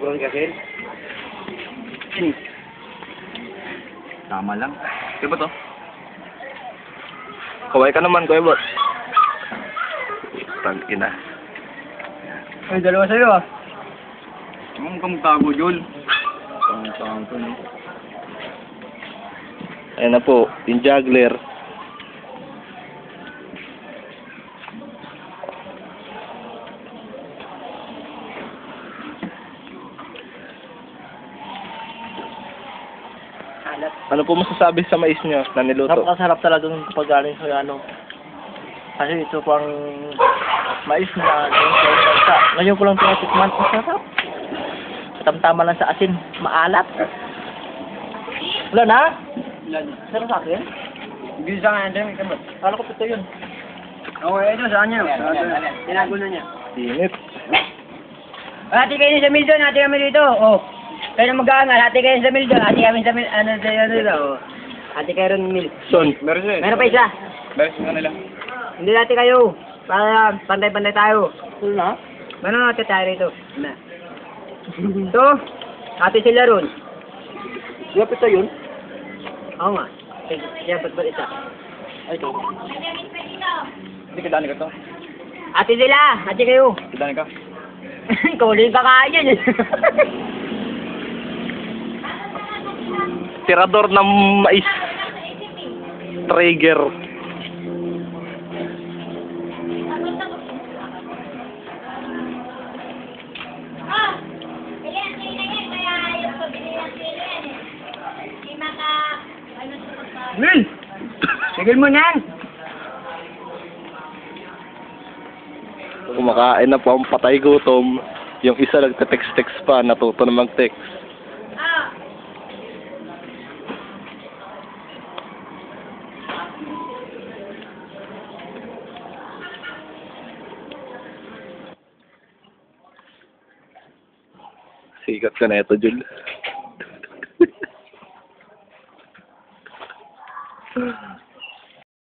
Sobrang gasin. Tama lang. Diba to? Kaway ka naman, Kuya Bot. Tangina. Ay, dalawa sa'yo ah. Ang kamtago, Jol. Kamtago, no? Ayan na po, yung juggler. Alat. Ano po masasabi sa mais nyo na niluto? Napakasarap talaga ng kapag galing sa ano. Kasi ito pang mais na ngayon ko lang tinatikman. Ang sarap. Tamtama lang sa asin. Maalat. Wala na? Sarap sa akin? Gisa nga yan, kamot. Kala ko ito yun. Okay, ito, saan niya? Tinago na niya. Init. Hati kayo sa mildo, hati kami dito. Oh. Kayo na mag-aangal, hati kayo sa mildo, hati kami sa mildo. Ano dito? Oh. Hati kayo rin mildo. Son. Meron siya. Meron pa isa. Meron siya kanila. Hindi hati kayo. Para pantay-pantay tayo. Wala na? Meron hati tayo rito. Na. Ito. Hati sila ron. Lapit ito yun? Oo nga. Kaya ba't isa? Ay, ito. Hindi ka dani ka to. Hati sila. Hati kayo. Dani ka. Ikaw ulit kakain yan. Tirador ng mais. Trigger. Mil! Tigil mo yan! Kumakain na po ang patay gutom. Yung isa nagte-text-text pa, natuto na mag-text. Sikat ka na ito, Jul.